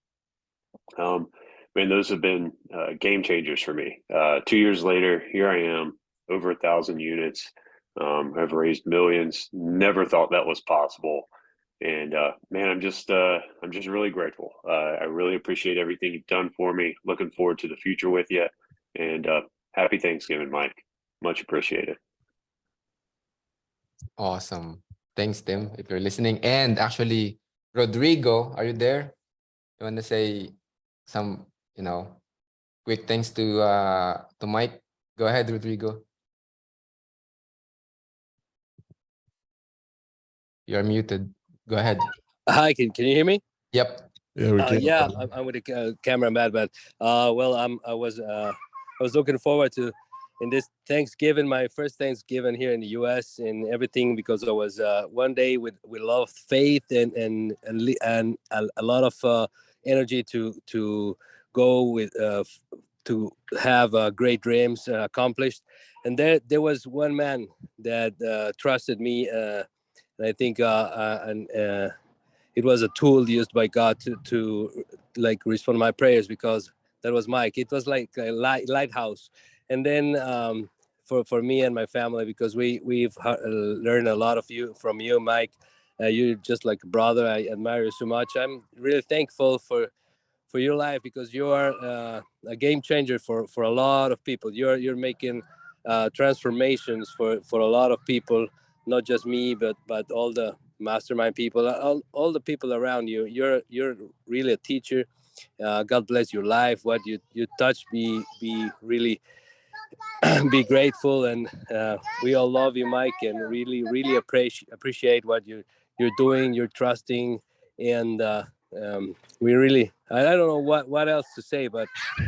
Man, those have been game changers for me. 2 years later, here I am, over 1,000 units. I've raised millions. Never thought that was possible. And man, I'm just really grateful. I really appreciate everything you've done for me. Looking forward to the future with you. And happy Thanksgiving, Mike. Much appreciated. Awesome. Thanks, Tim, if you're listening. And actually, Rodrigo, are you there? You want to say some, quick thanks to Mike? Go ahead, Rodrigo. You're muted. Go ahead. Hi, can you hear me? Yep. Yeah, we can. Yeah, I'm with the camera man, but well, I was looking forward to in this Thanksgiving, my first Thanksgiving here in the U.S. and everything, because I was one day with a lot of faith and a lot of energy to go with to have great dreams accomplished. And there was one man that trusted me, and I think it was a tool used by God to like respond to my prayers, because that was Mike. It was like a lighthouse. And then for me and my family, because we've learned a lot from you, Mike. You're just like a brother. I admire you so much. I'm really thankful for your life, because you are a game changer for a lot of people. You're making transformations for a lot of people, not just me, but all the mastermind people, all the people around you. You're really a teacher. God bless your life. What you touch, be really be grateful, and we all love you, Mike, and really appreciate what you're doing. You're trusting, and we really, I don't know what else to say, but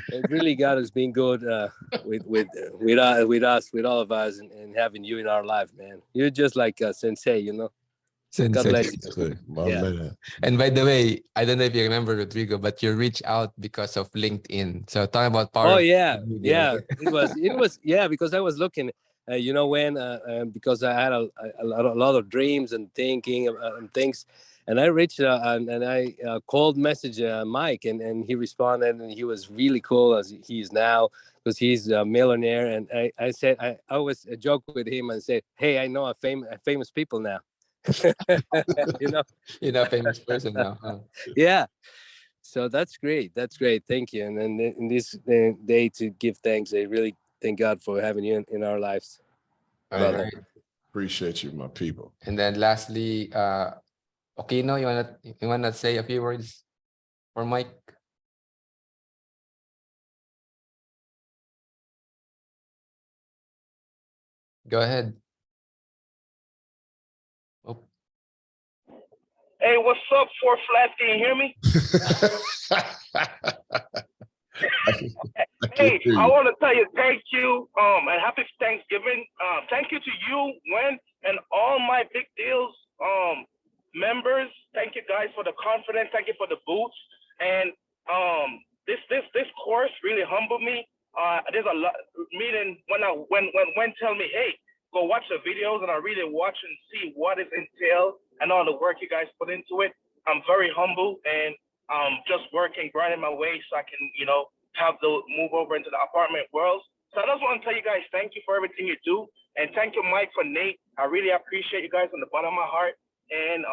it really, God has been good with us, with all of us, and having you in our life, man. You're just like a sensei, you know. God bless you. My Yeah. man. And by the way, I don't know if you remember, Rodrigo, but you reached out because of LinkedIn. So talking about power. Oh of yeah, social media. it was yeah, because I was looking, you know, when because I had a lot of dreams and thinking and things, and I reached and I called message Mike, and he responded, and he was really cool as he is now, because he's a millionaire. And I said, I always joke with him and say, hey, I know a famous people now. You know. You're not a famous person now. Huh? Yeah. So that's great. That's great. Thank you. And then in this day to give thanks, I really thank God for having you in our lives, All brother. right. Appreciate you, my people. And then lastly, Okino, you wanna say a few words for Mike? Go ahead. Oh, Hey, what's up, Four Flats? Can you hear me? Hey, I want to tell you thank you, and happy Thanksgiving. Thank you to you, Wen, and all my Big Deals members. Thank you guys for the confidence. Thank you for the boots. And this course really humbled me. There's a lot meaning when tell me, hey, go watch the videos, and I really watch and see what is entailed and all the work you guys put into it. I'm very humble, and just working, grinding my way so I can, have to move over into the apartment world. So I just want to tell you guys, thank you for everything you do. And thank you, Mike, for Nate. I really appreciate you guys from the bottom of my heart. And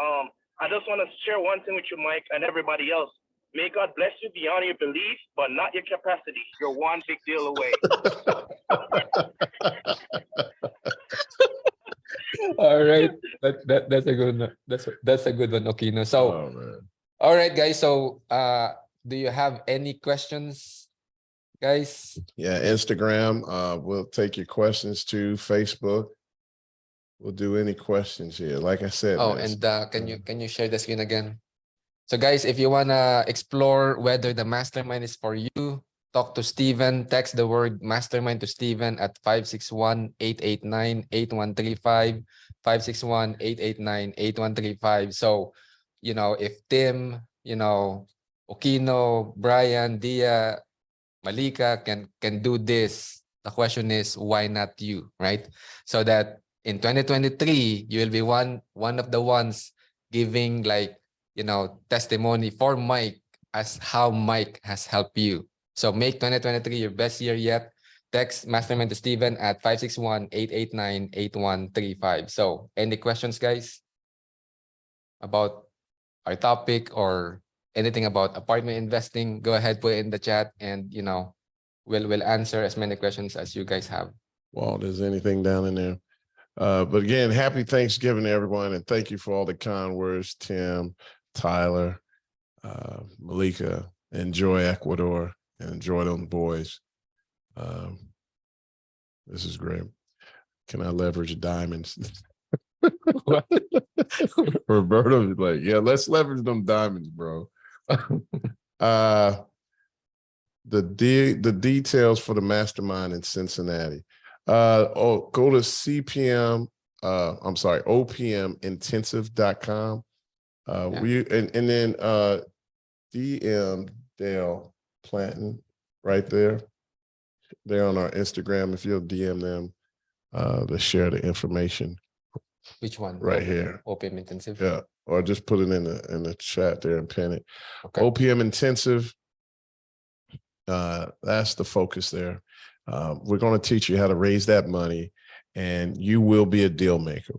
I just want to share one thing with you, Mike, and everybody else. May God bless you beyond your belief, but not your capacity. You're one big deal away. all right. That's a good one. That's a good one, Okino. So Oh, man. all right, guys. So do you have any questions, guys? Yeah, Instagram. We'll take your questions to Facebook. We'll do any questions here. Like I said. Oh, man, and can you share the screen again? So guys, if you wanna explore whether the mastermind is for you, talk to Steven. Text the word mastermind to Steven at 561-889-8135. 561-889-8135. So, if Tim, Okino, Brian, Dia, Malika can do this, the question is, why not you, right? So that in 2023, you will be one of the ones giving testimony for Mike as how Mike has helped you. So make 2023 your best year yet. Text Mastermind to Steven at 561-889-8135. So any questions, guys, about our topic or anything about apartment investing? Go ahead, put it in the chat, and we'll answer as many questions as you guys have. Well, there's anything down in there. But again, happy Thanksgiving to everyone, and thank you for all the kind words, Tim, Tyler, Malika. Enjoy Ecuador and enjoy them boys. This is great. Can I leverage diamonds? Roberto was like, yeah, let's leverage them diamonds, bro. The details for the mastermind in Cincinnati. Go to opmintensive.com. And then DM Dale Planton right there. They're on our Instagram. If you'll DM them, to share the information. Which one? Right here. OPM Intensive. Yeah, or just put it in the chat there and pin it. Okay. OPM Intensive. That's the focus there. We're going to teach you how to raise that money, and you will be a deal maker.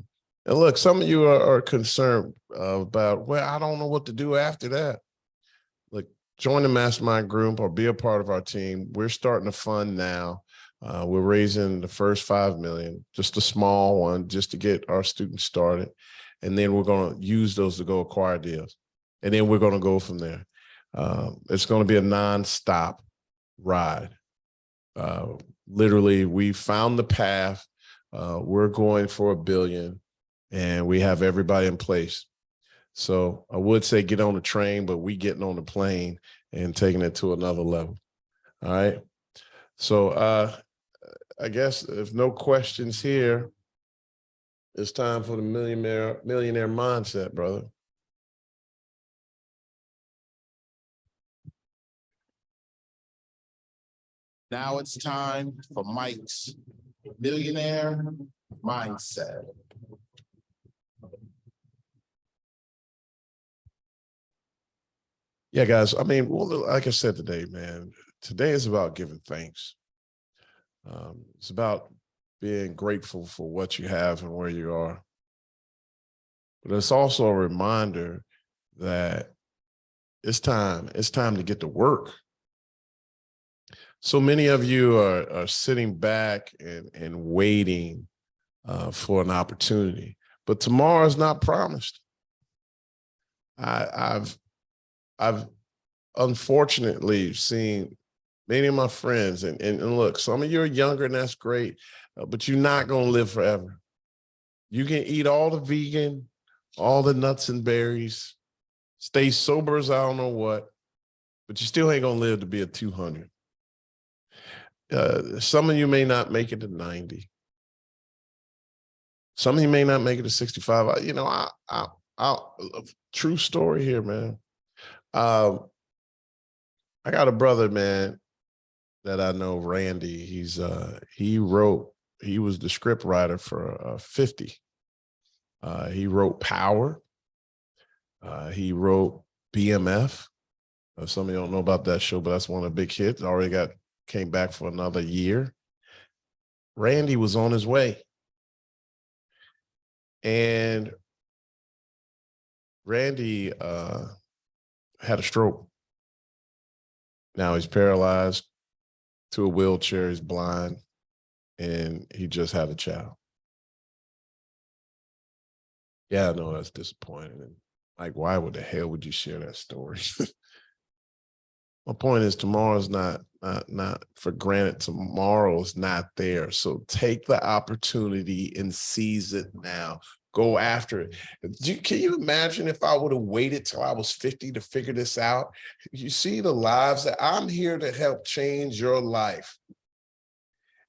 And look, some of you are concerned about, well, I don't know what to do after that. Look, join the mastermind group or be a part of our team. We're starting a fund now. We're raising the first $5 million, just a small one, just to get our students started. And then we're going to use those to go acquire deals. And then we're going to go from there. It's going to be a nonstop ride. Literally, we found the path. We're going for $1 billion, and we have everybody in place. So I would say get on the train, but we getting on the plane and taking it to another level. All right. So I guess if no questions here, it's time for the millionaire mindset, brother. Now it's time for Mike's millionaire mindset. Yeah, guys. I mean, well, like I said today, man, today is about giving thanks. It's about being grateful for what you have and where you are. But it's also a reminder that it's time to get to work. So many of you are sitting back and waiting for an opportunity, but tomorrow is not promised. I've unfortunately seen many of my friends, and look, some of you are younger, and that's great, but you're not going to live forever. You can eat all the vegan, all the nuts and berries, stay sober as I don't know what, but you still ain't going to live to be a 200. Some of you may not make it to 90. Some of you may not make it to 65. You know, I'll true story here, man. I got a brother, man, that I know, Randy. He was the script writer for 50. He wrote Power. He wrote BMF. Some of you don't know about that show, but that's one of the big hits. Came back for another year. Randy was on his way. And Randy had a stroke. Now he's paralyzed to a wheelchair, he's blind, and he just had a child. Yeah, I know that's disappointing. And like, why would the hell would you share that story? My point is, tomorrow's not for granted. Tomorrow's not there. So take the opportunity and seize it now. Go after it. Can you imagine if I would have waited till I was 50 to figure this out? You see the lives that I'm here to help change your life.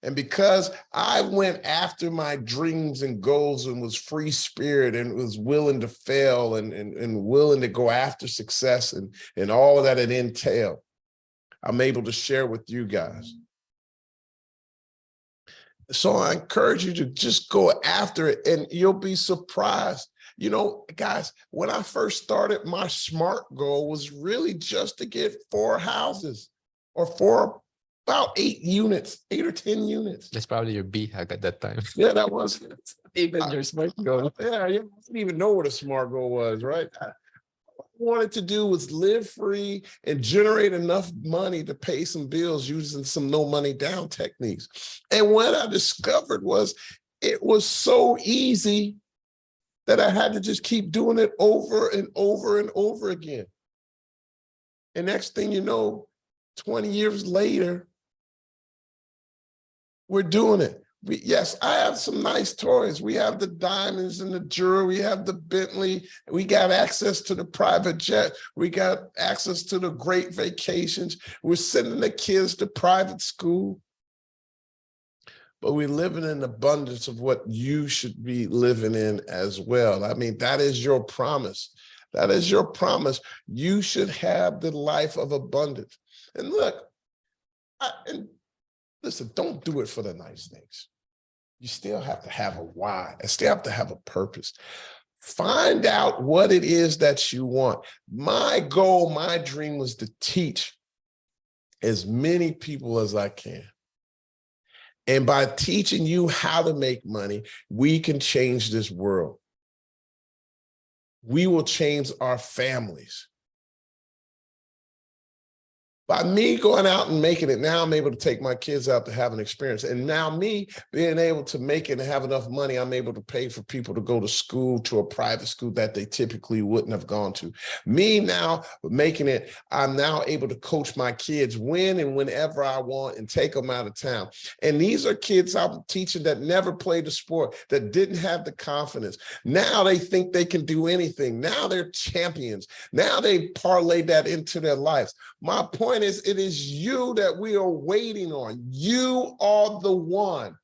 And because I went after my dreams and goals and was free spirit and was willing to fail and willing to go after success and all that it entailed, I'm able to share with you guys. So I encourage you to just go after it, and you'll be surprised. You know, guys, when I first started, my SMART goal was really just to get 4 houses or about 8 units, 8 or 10 units. That's probably your BHAG at that time. Yeah, that was Even your SMART goal. Yeah, I didn't even know what a SMART goal was, right? What I wanted to do was live free and generate enough money to pay some bills using some no money down techniques. And what I discovered was it was so easy that I had to just keep doing it over and over and over again. And next thing you know, 20 years later, we're doing it. Yes, I have some nice toys. We have the diamonds and the jewelry. We have the Bentley. We got access to the private jet. We got access to the great vacations. We're sending the kids to private school. But we're living in abundance of what you should be living in as well. I mean, that is your promise. That is your promise. You should have the life of abundance. And look, listen, don't do it for the nice things. You still have to have a why. You still have to have a purpose. Find out what it is that you want. My goal, my dream was to teach as many people as I can. And by teaching you how to make money, we can change this world. We will change our families. By me going out and making it, now I'm able to take my kids out to have an experience. And now me being able to make it and have enough money, I'm able to pay for people to go to school, to a private school that they typically wouldn't have gone to. Me now making it, I'm now able to coach my kids when and whenever I want and take them out of town. And these are kids I'm teaching that never played a sport, that didn't have the confidence. Now they think they can do anything. Now they're champions. Now they parlay that into their lives. My point is, it is you that we are waiting on. You are the one,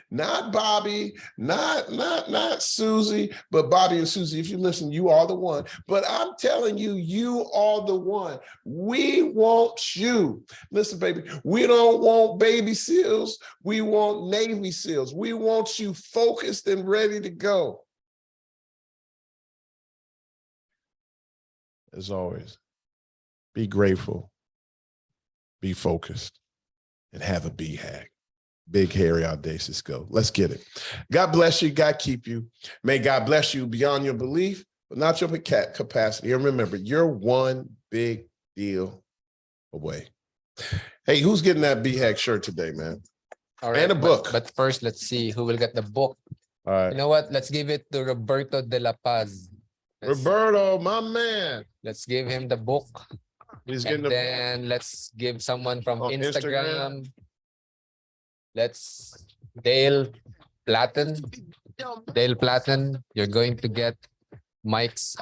not Bobby, not Susie, but Bobby and Susie. If you listen, you are the one. But I'm telling you, you are the one. We want you. Listen, baby, we don't want baby SEALs. We want Navy SEALs. We want you focused and ready to go. As always, be grateful. Be focused, and have a BHAG. Big, hairy, audacious go. Let's get it. God bless you. God keep you. May God bless you beyond your belief, but not your capacity. And remember, you're one big deal away. Hey, who's getting that BHAG shirt today, man? All right, And a book. But first, let's see who will get the book. All right. You know what? Let's give it to Roberto de la Paz. Roberto, my man. Let's give him the book. He's getting And the then let's give someone from On Instagram. Instagram. Let's Dale Platten. Dale Platten, you're going to get Mike's